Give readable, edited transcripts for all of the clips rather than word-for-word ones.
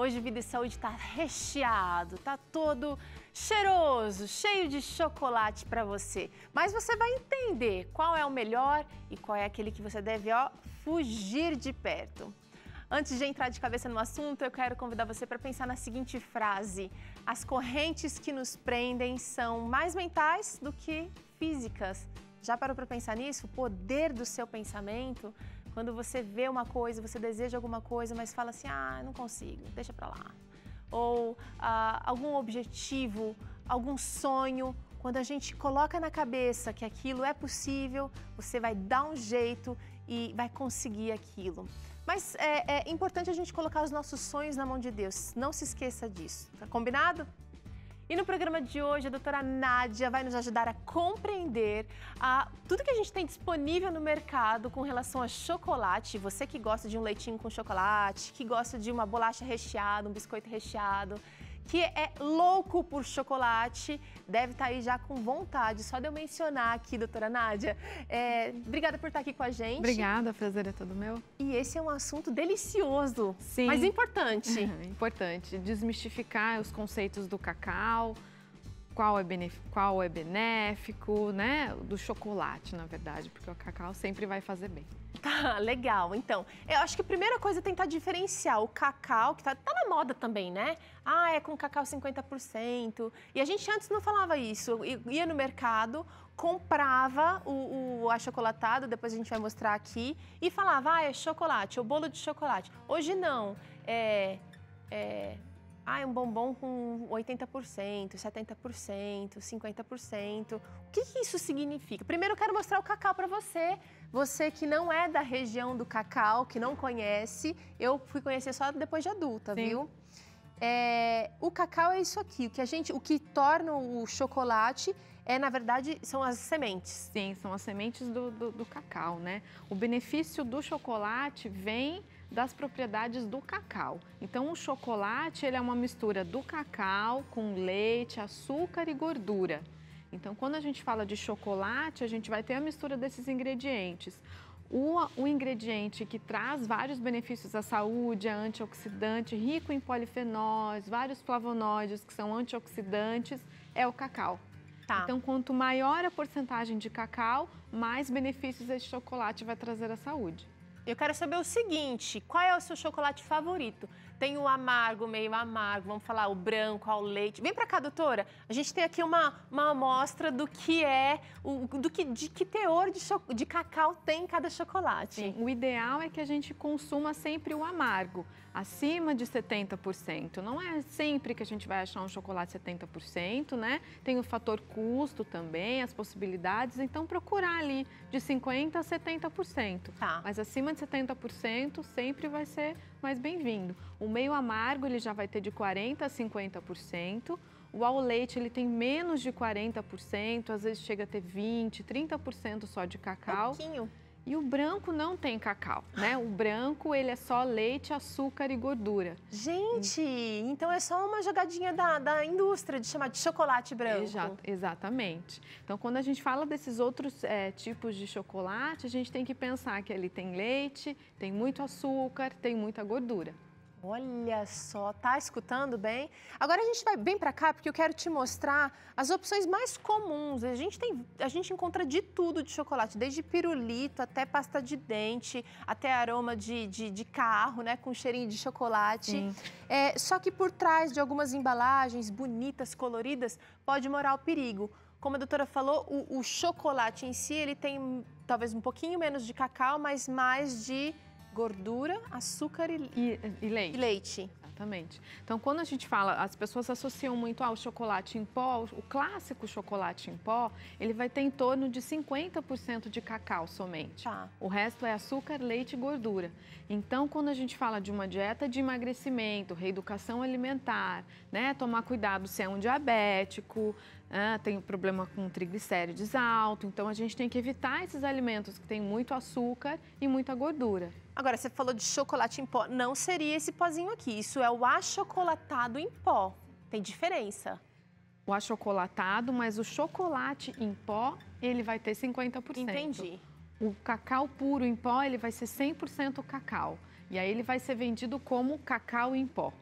Hoje Vida e Saúde está recheado, tá todo cheiroso, cheio de chocolate para você. Mas você vai entender qual é o melhor e qual é aquele que você deve, fugir de perto. Antes de entrar de cabeça no assunto, eu quero convidar você para pensar na seguinte frase: as correntes que nos prendem são mais mentais do que físicas. Já parou para pensar nisso? O poder do seu pensamento? Quando você vê uma coisa, você deseja alguma coisa, mas fala assim, não consigo, deixa pra lá. Ou algum objetivo, algum sonho, quando a gente coloca na cabeça que aquilo é possível, você vai dar um jeito e vai conseguir aquilo. Mas é importante a gente colocar os nossos sonhos na mão de Deus, não se esqueça disso, tá combinado? E no programa de hoje, a doutora Nádia vai nos ajudar a compreender tudo que a gente tem disponível no mercado com relação a chocolate. Você que gosta de um leitinho com chocolate, que gosta de uma bolacha recheada, um biscoito recheado, que é louco por chocolate, deve estar aí já com vontade. Só de eu mencionar aqui, doutora Nádia. Obrigada por estar aqui com a gente. Obrigada, o prazer é todo meu. E esse é um assunto delicioso, sim, mas importante. Importante, desmistificar os conceitos do cacau, qual é benéfico, né? Do chocolate, na verdade, porque o cacau sempre vai fazer bem. Tá, legal. Então, eu acho que a primeira coisa é tentar diferenciar o cacau, que tá na moda também, né? É com cacau 50%. E a gente antes não falava isso. Ia no mercado, comprava o achocolatado, depois a gente vai mostrar aqui, e falava, é chocolate, o bolo de chocolate. Hoje não. É um bombom com 80%, 70%, 50%. O que isso significa? Primeiro eu quero mostrar o cacau para você. Você que não é da região do cacau, que não conhece, eu fui conhecer só depois de adulta, sim, viu? O cacau é isso aqui, o que torna o chocolate na verdade, são as sementes. Sim, são as sementes do cacau, né? O benefício do chocolate vem das propriedades do cacau. Então, o chocolate, ele é uma mistura do cacau com leite, açúcar e gordura. Então, quando a gente fala de chocolate, a gente vai ter a mistura desses ingredientes. O ingrediente que traz vários benefícios à saúde, é antioxidante, rico em polifenóis, vários flavonoides que são antioxidantes, é o cacau. Tá. Então, quanto maior a porcentagem de cacau, mais benefícios esse chocolate vai trazer à saúde. Eu quero saber o seguinte, qual é o seu chocolate favorito? Tem o amargo, meio amargo, vamos falar o branco, ao leite. Vem pra cá, doutora. A gente tem aqui uma amostra do que de que teor de cacau tem cada chocolate. Sim, o ideal é que a gente consuma sempre o amargo, acima de 70%. Não é sempre que a gente vai achar um chocolate 70%, né? Tem o fator custo também, as possibilidades, então procurar ali de 50% a 70%. Tá. Mas acima de 70% sempre vai ser mais bem-vindo. O meio amargo ele já vai ter de 40% a 50%. O ao leite ele tem menos de 40%, às vezes chega a ter 20%, 30% só de cacau. Pouquinho. E o branco não tem cacau, né? O branco, ele é só leite, açúcar e gordura. Gente, então é só uma jogadinha da indústria de chamar de chocolate branco. Exatamente. Então, quando a gente fala desses outros tipos de chocolate, a gente tem que pensar que ele tem leite, tem muito açúcar, tem muita gordura. Olha só, tá escutando bem? Agora a gente vai bem pra cá porque eu quero te mostrar as opções mais comuns. A gente encontra de tudo de chocolate, desde pirulito até pasta de dente, até aroma de carro, né, com cheirinho de chocolate. Só que por trás de algumas embalagens bonitas, coloridas, pode morar o perigo. Como a doutora falou, o chocolate em si, ele tem talvez um pouquinho menos de cacau, mas mais de gordura, açúcar e leite. Exatamente. Então, quando a gente fala, as pessoas associam muito ao chocolate em pó, o clássico chocolate em pó, ele vai ter em torno de 50% de cacau somente. Tá. O resto é açúcar, leite e gordura. Então, quando a gente fala de uma dieta de emagrecimento, reeducação alimentar, né, tomar cuidado se é um diabético, tem problema com triglicérides alto, então a gente tem que evitar esses alimentos que têm muito açúcar e muita gordura. Agora, você falou de chocolate em pó, não seria esse pozinho aqui, isso é o achocolatado em pó, tem diferença? O achocolatado, mas o chocolate em pó, ele vai ter 50%. Entendi. O cacau puro em pó, ele vai ser 100% cacau, e aí ele vai ser vendido como cacau em pó.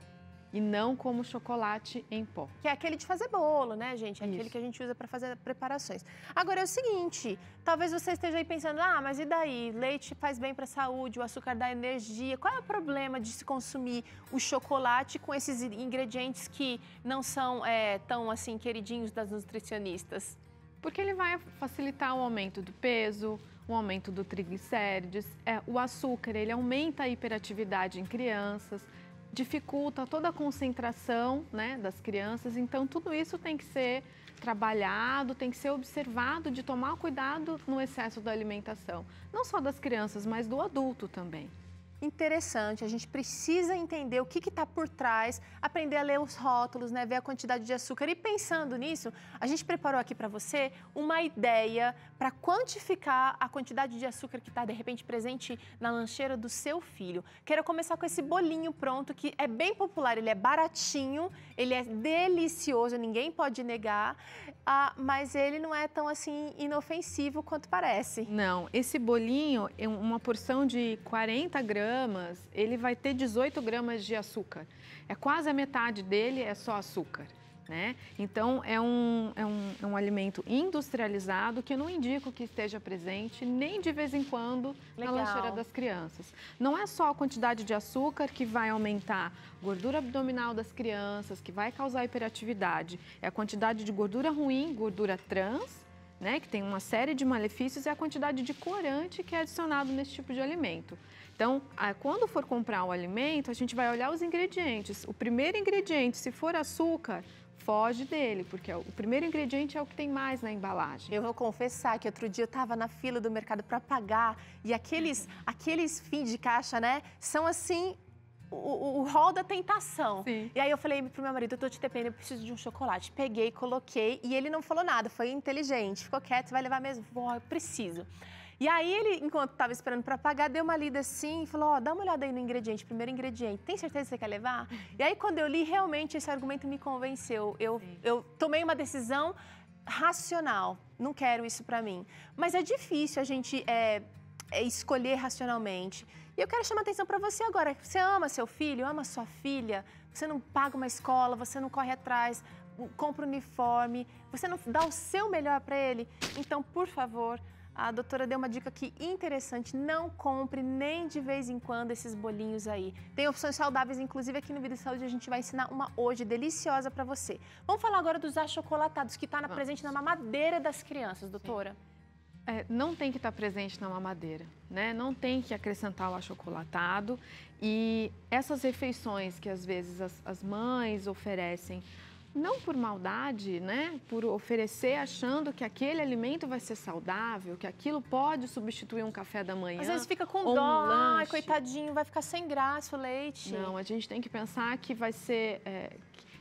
e não como chocolate em pó. Que é aquele de fazer bolo, né, gente? É aquele Isso. que a gente usa para fazer preparações. Agora é o seguinte, talvez você esteja aí pensando, mas e daí? Leite faz bem para a saúde, o açúcar dá energia. Qual é o problema de se consumir o chocolate com esses ingredientes que não são tão assim queridinhos das nutricionistas? Porque ele vai facilitar o aumento do peso, o aumento do triglicérides, o açúcar, ele aumenta a hiperatividade em crianças, dificulta toda a concentração, né, das crianças, então tudo isso tem que ser trabalhado, tem que ser observado de tomar cuidado no excesso da alimentação, não só das crianças, mas do adulto também. Interessante, a gente precisa entender o que está por trás, aprender a ler os rótulos, né, ver a quantidade de açúcar. E pensando nisso, a gente preparou aqui para você uma ideia para quantificar a quantidade de açúcar que está, de repente, presente na lancheira do seu filho. Quero começar com esse bolinho pronto, que é bem popular, ele é baratinho, ele é delicioso, ninguém pode negar, mas ele não é tão assim inofensivo quanto parece. Não, esse bolinho, uma porção de 40 gramas, ele vai ter 18 gramas de açúcar. É quase a metade dele é só açúcar, né? Então, é um alimento industrializado que eu não indico que esteja presente nem de vez em quando na lancheira das crianças. Não é só a quantidade de açúcar que vai aumentar a gordura abdominal das crianças, que vai causar hiperatividade. É a quantidade de gordura ruim, gordura trans, né, que tem uma série de malefícios, e a quantidade de corante que é adicionado nesse tipo de alimento. Então, quando for comprar o alimento, a gente vai olhar os ingredientes. O primeiro ingrediente, se for açúcar, foge dele, porque o primeiro ingrediente é o que tem mais na embalagem. Eu vou confessar que outro dia eu estava na fila do mercado para pagar e aqueles fim de caixa, né, são assim... O rol da tentação. Sim. E aí eu falei pro meu marido, eu tô te dependendo, eu preciso de um chocolate. Peguei, coloquei e ele não falou nada, foi inteligente. Ficou quieto, vai levar mesmo? Vó, eu preciso. E aí ele, enquanto estava esperando para pagar, deu uma lida assim e falou, dá uma olhada aí no ingrediente, primeiro ingrediente. Tem certeza que você quer levar? E aí quando eu li, realmente esse argumento me convenceu. Eu tomei uma decisão racional. Não quero isso para mim. Mas é difícil a gente escolher racionalmente. E eu quero chamar a atenção para você agora. Você ama seu filho, ama sua filha, você não paga uma escola, você não corre atrás, compra uniforme, você não dá o seu melhor para ele. Então, por favor, a doutora deu uma dica aqui interessante, não compre nem de vez em quando esses bolinhos aí. Tem opções saudáveis, inclusive aqui no Vida e Saúde a gente vai ensinar uma hoje deliciosa para você. Vamos falar agora dos achocolatados, que está presente na mamadeira das crianças, doutora. Não tem que estar presente na mamadeira, né? Não tem que acrescentar o achocolatado. E essas refeições que às vezes as mães oferecem, não por maldade, né? Por oferecer achando que aquele alimento vai ser saudável, que aquilo pode substituir um café da manhã. Às vezes fica com ou dó, um lanche. ai, coitadinho, vai ficar sem graça o leite. Não, a gente tem que pensar que vai ser...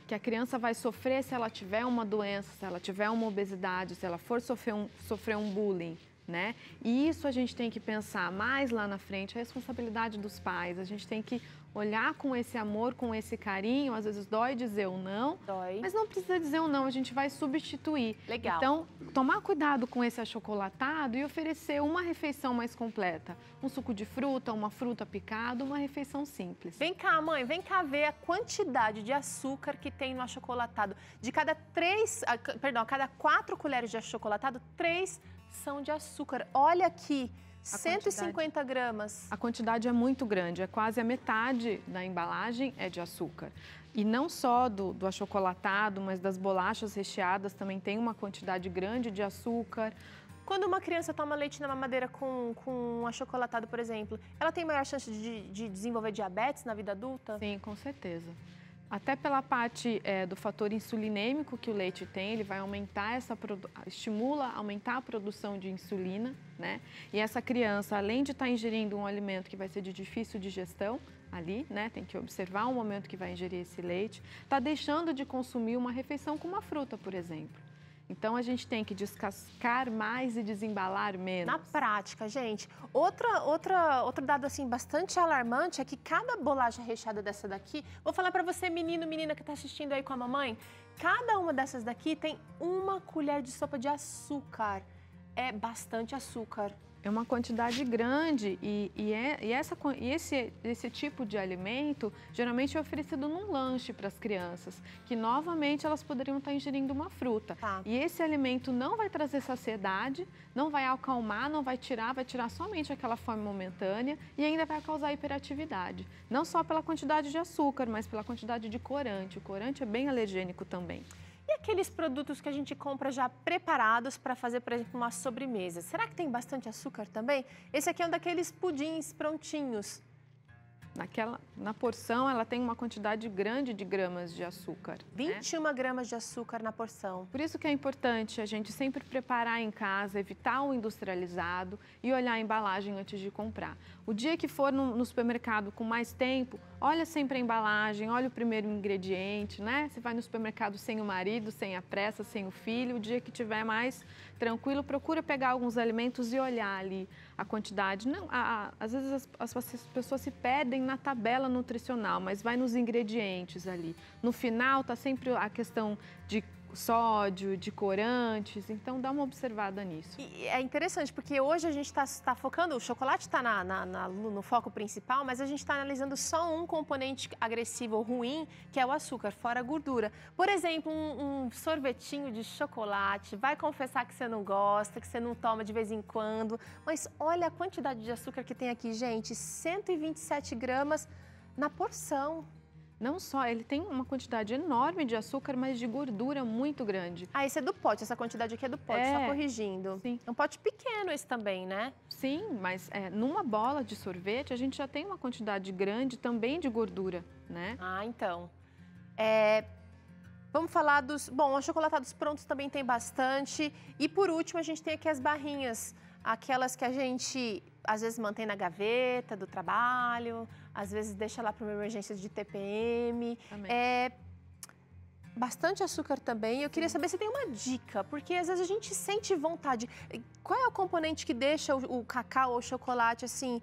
que a criança vai sofrer se ela tiver uma doença, se ela tiver uma obesidade, se ela for sofrer um bullying, né? E isso a gente tem que pensar mais lá na frente, a responsabilidade dos pais. A gente tem que olhar com esse amor, com esse carinho. Às vezes dói dizer um não, mas não precisa dizer um não, a gente vai substituir. Legal. Então, tomar cuidado com esse achocolatado e oferecer uma refeição mais completa. Um suco de fruta, uma fruta picada, uma refeição simples. Vem cá, mãe, vem cá ver a quantidade de açúcar que tem no achocolatado. De cada cada 4 colheres de achocolatado, 3 são de açúcar. Olha aqui. 150 gramas. A quantidade é muito grande, é quase a metade da embalagem é de açúcar. E não só do achocolatado, mas das bolachas recheadas também tem uma quantidade grande de açúcar. Quando uma criança toma leite na mamadeira com achocolatado, por exemplo, ela tem maior chance de desenvolver diabetes na vida adulta? Sim, com certeza. Até pela parte do fator insulinêmico que o leite tem, ele vai aumentar estimula a aumentar a produção de insulina, né? E essa criança, além de estar ingerindo um alimento que vai ser de difícil digestão ali, né? Tem que observar o momento que vai ingerir esse leite, está deixando de consumir uma refeição com uma fruta, por exemplo. Então, a gente tem que descascar mais e desembalar menos. Na prática, gente. Outro dado assim bastante alarmante é que cada bolacha recheada dessa daqui, vou falar para você, menino, menina que está assistindo aí com a mamãe, cada uma dessas daqui tem 1 colher de sopa de açúcar. É bastante açúcar. É uma quantidade grande esse tipo de alimento geralmente é oferecido num lanche para as crianças, que novamente elas poderiam estar ingerindo uma fruta. Tá. E esse alimento não vai trazer saciedade, não vai acalmar, não vai tirar somente aquela fome momentânea e ainda vai causar hiperatividade. Não só pela quantidade de açúcar, mas pela quantidade de corante. O corante é bem alergênico também. E aqueles produtos que a gente compra já preparados para fazer, por exemplo, uma sobremesa? Será que tem bastante açúcar também? Esse aqui é um daqueles pudins prontinhos. Na porção, ela tem uma quantidade grande de gramas de açúcar. 21 gramas de açúcar na porção. Por isso que é importante a gente sempre preparar em casa, evitar o industrializado e olhar a embalagem antes de comprar. O dia que for no supermercado com mais tempo, olha sempre a embalagem, olha o primeiro ingrediente, né? Você vai no supermercado sem o marido, sem a pressa, sem o filho, o dia que tiver mais tranquilo, procura pegar alguns alimentos e olhar ali a quantidade. Não, às vezes as pessoas se perdem na tabela nutricional, mas vai nos ingredientes ali. No final está sempre a questão de sódio, de corantes, então dá uma observada nisso. E é interessante, porque hoje a gente está focando, o chocolate está no foco principal, mas a gente está analisando só um componente agressivo ou ruim, que é o açúcar, fora a gordura. Por exemplo, um sorvetinho de chocolate, vai confessar que você não gosta, que você não toma de vez em quando, mas olha a quantidade de açúcar que tem aqui, gente, 127 gramas na porção. Não só, ele tem uma quantidade enorme de açúcar, mas de gordura muito grande. Ah, esse é do pote, essa quantidade aqui é do pote, só corrigindo. Sim. É um pote pequeno esse também, né? Sim, mas numa bola de sorvete a gente já tem uma quantidade grande também de gordura, né? Ah, então. Vamos falar dos... Bom, achocolatados prontos também tem bastante. E por último, a gente tem aqui as barrinhas, aquelas que a gente às vezes mantém na gaveta do trabalho, às vezes deixa lá para uma emergência de TPM. Bastante açúcar também. Eu queria saber se tem uma dica, porque às vezes a gente sente vontade. Qual é o componente que deixa o cacau ou o chocolate assim,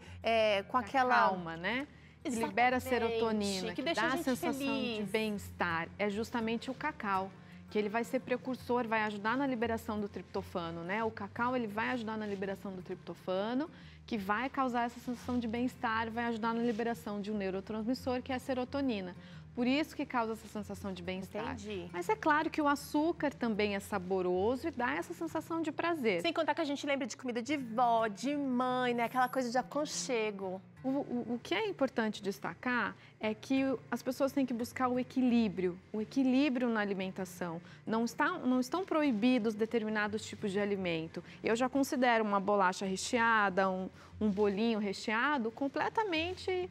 com aquela... calma, né? Que libera serotonina, que deixa dá a a sensação feliz. de bem-estar. É justamente o cacau, que ele vai ser precursor, vai ajudar na liberação do triptofano, né? O cacau, ele vai ajudar na liberação do triptofano, que vai causar essa sensação de bem-estar, vai ajudar na liberação de um neurotransmissor, que é a serotonina. Por isso que causa essa sensação de bem-estar. Entendi. Mas é claro que o açúcar também é saboroso e dá essa sensação de prazer. Sem contar que a gente lembra de comida de vó, de mãe, né? Aquela coisa de aconchego. O que é importante destacar é que as pessoas têm que buscar o equilíbrio na alimentação. Não estão proibidos determinados tipos de alimento. Eu já considero uma bolacha recheada, um bolinho recheado completamente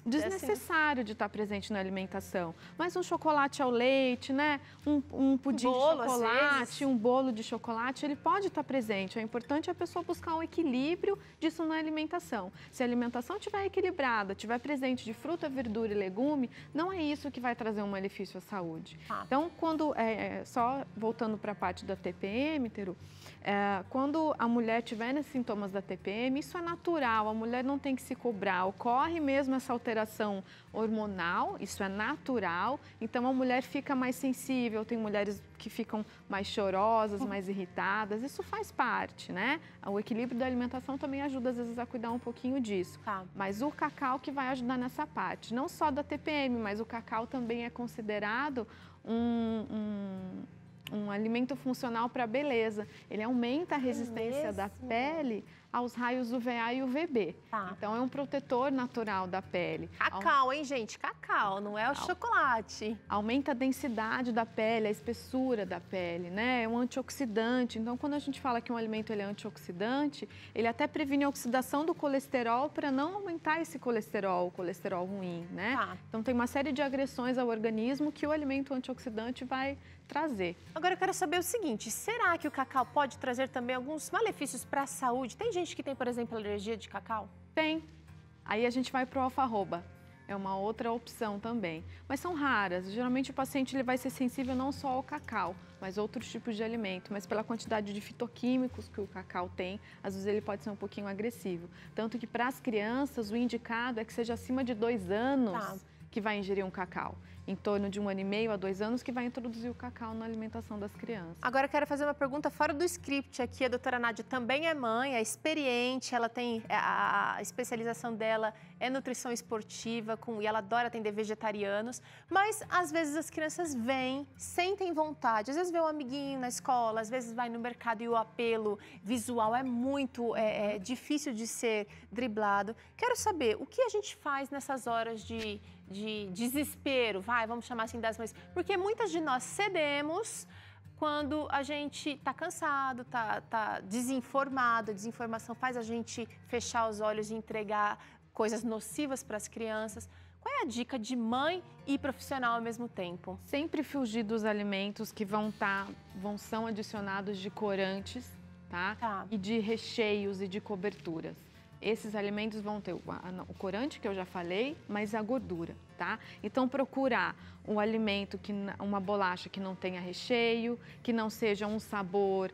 desnecessário de estar presente na alimentação. Mas um chocolate ao leite, né? Um pudim de chocolate, um bolo de chocolate, ele pode estar presente. O importante é a pessoa buscar um equilíbrio disso na alimentação. Se a alimentação estiver equilibrada, estiver presente de fruta, verdura e legume, não é isso que vai trazer um malefício à saúde. Então, só voltando para a parte da TPM, Teru, quando a mulher tiver sintomas da TPM, isso é natural, a mulher não tem que se cobrar, ocorre mesmo essa alteração hormonal, isso é natural, então a mulher fica mais sensível, tem mulheres que ficam mais chorosas, mais irritadas, isso faz parte, né? O equilíbrio da alimentação também ajuda às vezes a cuidar um pouquinho disso. Mas o cacau que vai ajudar nessa parte, não só da TPM, mas o cacau também é considerado um alimento funcional para a beleza. Ele aumenta a resistência da pele aos raios UVA e UVB. Então, é um protetor natural da pele. Cacau, hein, gente? Cacau, não é o chocolate. Aumenta a densidade da pele, a espessura da pele, né? É um antioxidante. Então, quando a gente fala que um alimento ele é antioxidante, ele até previne a oxidação do colesterol para não aumentar esse colesterol, o colesterol ruim, né? Então, tem uma série de agressões ao organismo que o alimento antioxidante vai trazer. Agora, eu quero saber o seguinte, será que o cacau pode trazer também alguns malefícios para a saúde? Tem gente que tem, por exemplo, alergia de cacau? Tem. Aí a gente vai para o alfarroba. É uma outra opção também. Mas são raras. Geralmente o paciente ele vai ser sensível não só ao cacau, mas outros tipos de alimento. Mas pela quantidade de fitoquímicos que o cacau tem, às vezes ele pode ser um pouquinho agressivo. Tanto que para as crianças o indicado é que seja acima de 2 anos que vai ingerir um cacau. em torno de 1 ano e meio a 2 anos, que vai introduzir o cacau na alimentação das crianças. Agora eu quero fazer uma pergunta fora do script aqui. A doutora Nádia também é mãe, é experiente, ela tem a especialização dela é nutrição esportiva e ela adora atender vegetarianos, mas às vezes as crianças vêm, sentem vontade, às vezes vê um amiguinho na escola, às vezes vai no mercado e o apelo visual é muito difícil de ser driblado. Quero saber, o que a gente faz nessas horas de desespero, vamos chamar assim das mães, porque muitas de nós cedemos quando a gente está cansado, tá desinformado, a desinformação faz a gente fechar os olhos e entregar coisas nocivas para as crianças. Qual é a dica de mãe e profissional ao mesmo tempo? Sempre fugir dos alimentos que são adicionados de corantes, tá? E de recheios e de coberturas. Esses alimentos vão ter o corante, que eu já falei, mas a gordura, tá? Então, procurar um alimento, uma bolacha que não tenha recheio, que não seja um sabor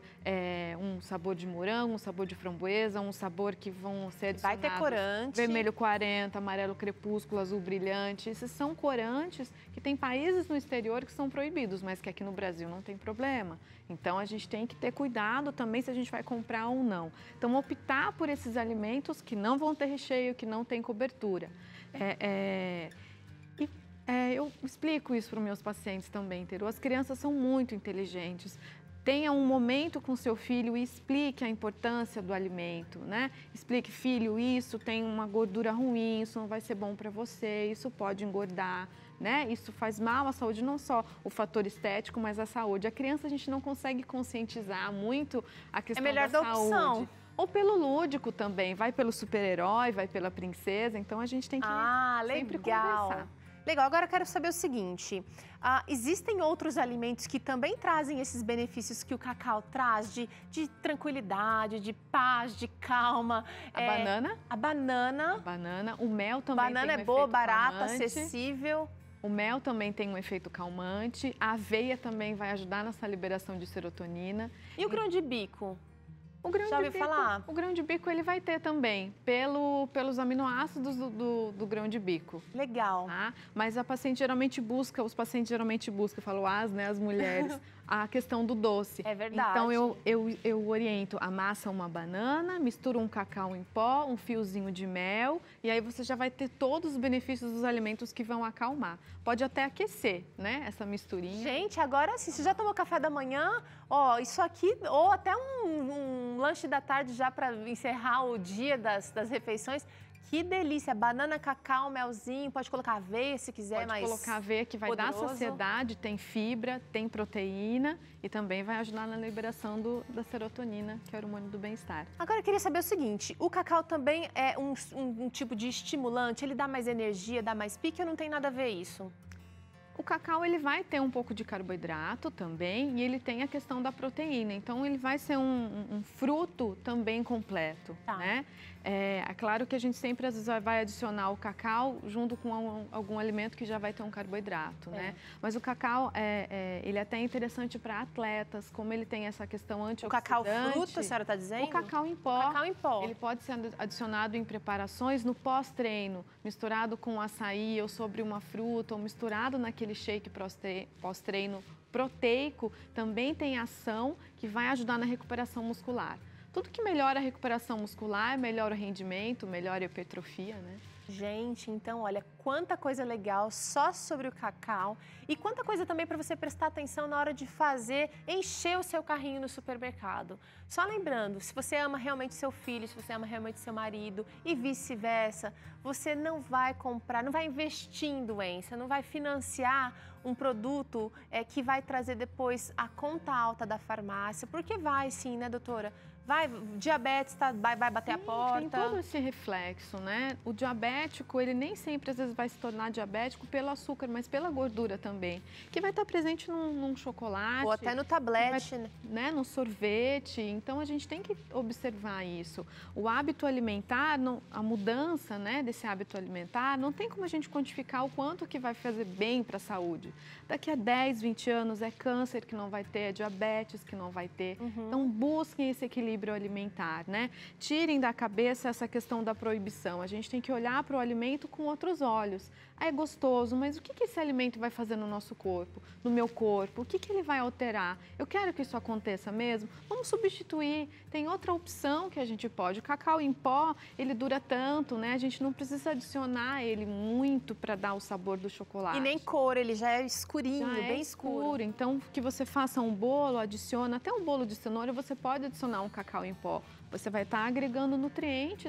de morango, um sabor de framboesa, um sabor que vão ser adicionados. Vai ter corante. Vermelho 40, amarelo crepúsculo, azul brilhante. Esses são corantes que tem países no exterior que são proibidos, mas que aqui no Brasil não tem problema. Então, a gente tem que ter cuidado também se a gente vai comprar ou não. Então, optar por esses alimentos que não vão ter recheio, que não tem cobertura. Eu explico isso para os meus pacientes também, Teru. As crianças são muito inteligentes. Tenha um momento com seu filho e explique a importância do alimento, né? Explique, filho, isso tem uma gordura ruim, isso não vai ser bom para você, isso pode engordar, né? Isso faz mal à saúde, não só o fator estético, mas a saúde. A criança a gente não consegue conscientizar muito a questão da saúde. É melhor dar opção. Ou pelo lúdico também, vai pelo super-herói, vai pela princesa, então a gente tem que sempre conversar. Legal, agora eu quero saber o seguinte, existem outros alimentos que também trazem esses benefícios que o cacau traz, de tranquilidade, de paz, de calma? Banana? A banana. A banana, o mel também tem um banana é boa, barata, acessível. O mel também tem um efeito calmante, a aveia também vai ajudar nessa liberação de serotonina. E o grão de bico? O grão de bico ele vai ter também, pelos aminoácidos do grão de bico. Legal. Tá? Mas os pacientes geralmente buscam, eu falo as mulheres, a questão do doce. É verdade. Então eu oriento, amassa uma banana, mistura um cacau em pó, um fiozinho de mel, e aí você já vai ter todos os benefícios dos alimentos que vão acalmar. Pode até aquecer, né, essa misturinha. Gente, agora sim, você já tomou café da manhã? Ó, isso aqui, ou até um lanche da tarde já para encerrar o dia das refeições. Que delícia! Banana, cacau, melzinho, pode colocar aveia se quiser, pode colocar aveia que vai dar saciedade, tem fibra, tem proteína e também vai ajudar na liberação da serotonina, que é o hormônio do bem-estar. Agora eu queria saber o seguinte, o cacau também é um tipo de estimulante, ele dá mais energia, dá mais pique ou não tem nada a ver isso? O cacau ele vai ter um pouco de carboidrato também e ele tem a questão da proteína, então ele vai ser um fruto também completo, né? É claro que a gente sempre às vezes vai adicionar o cacau junto com algum alimento que já vai ter um carboidrato, né? Mas o cacau, ele é até interessante para atletas, como ele tem essa questão antioxidante. O cacau fruto, a senhora está dizendo? O cacau em pó. O cacau em pó. Ele pode ser adicionado em preparações no pós-treino, misturado com açaí ou sobre uma fruta, ou misturado naquele shake pós-treino proteico, também tem ação que vai ajudar na recuperação muscular. Tudo que melhora a recuperação muscular, melhora o rendimento, melhora a hipertrofia, né? Gente, então, olha, quanta coisa legal só sobre o cacau e quanta coisa também para você prestar atenção na hora de encher o seu carrinho no supermercado. Só lembrando, se você ama realmente seu filho, se você ama realmente seu marido e vice-versa, você não vai comprar, não vai investir em doença, não vai financiar um produto que vai trazer depois a conta alta da farmácia, porque vai sim, né, doutora? Diabetes vai bater a porta. Tem todo esse reflexo, né? O diabético, ele nem sempre às vezes vai se tornar diabético pelo açúcar, mas pela gordura também, que vai estar presente num chocolate. Ou até no tablete, né? No sorvete. Então, a gente tem que observar isso. O hábito alimentar, a mudança, né, desse hábito alimentar, não tem como a gente quantificar o quanto que vai fazer bem para a saúde. Daqui a 10, 20 anos é câncer que não vai ter, é diabetes que não vai ter. Então, busquem esse equilíbrio equilíbrio alimentar, né? Tirem da cabeça essa questão da proibição. A gente tem que olhar para o alimento com outros olhos. Ah, é gostoso, mas o que esse alimento vai fazer no nosso corpo, no meu corpo? O que ele vai alterar? Eu quero que isso aconteça mesmo? Vamos substituir. Tem outra opção que a gente pode. O cacau em pó, ele dura tanto, né? A gente não precisa adicionar ele muito para dar o sabor do chocolate. E nem cor, ele já é escurinho, já bem é escuro. Então, que você faça um bolo, adiciona até um bolo de cenoura, você pode adicionar um cacau em pó. Você vai estar agregando nutrientes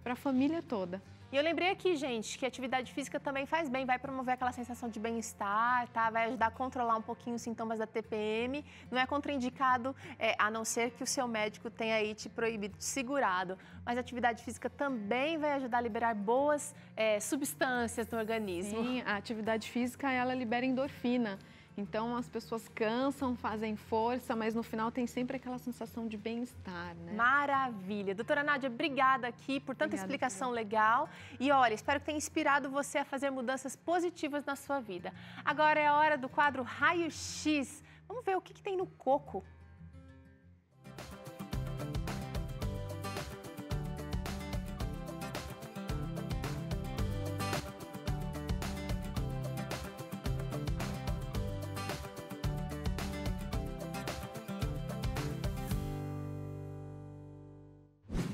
para a família toda. E eu lembrei aqui, gente, que a atividade física também faz bem, vai promover aquela sensação de bem-estar, tá? Vai ajudar a controlar um pouquinho os sintomas da TPM. Não é contraindicado, a não ser que o seu médico tenha aí te proibido, te segurado. Mas a atividade física também vai ajudar a liberar boas substâncias no organismo. Sim, a atividade física, ela libera endorfina. Então, as pessoas cansam, fazem força, mas no final tem sempre aquela sensação de bem-estar, né? Maravilha! Doutora Nádia, obrigada aqui por tanta explicação legal. E olha, espero que tenha inspirado você a fazer mudanças positivas na sua vida. Agora é a hora do quadro Raio X. Vamos ver o que tem no coco.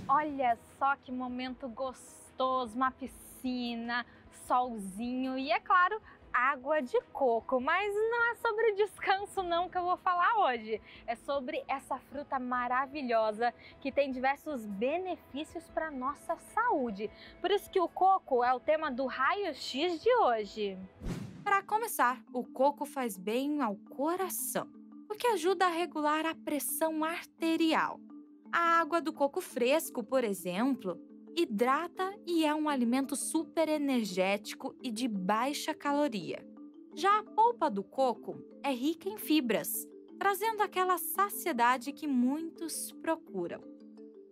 Olha só que momento gostoso, uma piscina, solzinho e, é claro, água de coco. Mas não é sobre descanso não que eu vou falar hoje. É sobre essa fruta maravilhosa que tem diversos benefícios para a nossa saúde. Por isso que o coco é o tema do Raio X de hoje. Para começar, o coco faz bem ao coração, o que ajuda a regular a pressão arterial. A água do coco fresco, por exemplo, hidrata e é um alimento super energético e de baixa caloria. Já a polpa do coco é rica em fibras, trazendo aquela saciedade que muitos procuram.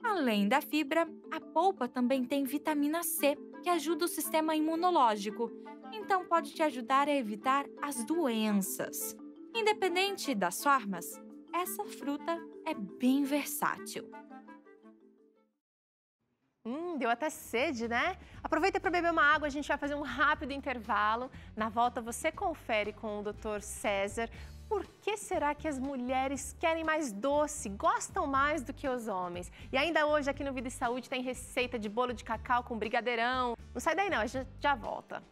Além da fibra, a polpa também tem vitamina C, que ajuda o sistema imunológico, então pode te ajudar a evitar as doenças. Independente das formas, essa fruta é bem versátil. Deu até sede, né? Aproveita para beber uma água, a gente vai fazer um rápido intervalo. Na volta você confere com o Dr. César por que será que as mulheres querem mais doce, gostam mais do que os homens. E ainda hoje aqui no Vida e Saúde tem receita de bolo de cacau com brigadeirão. Não sai daí não, a gente já volta.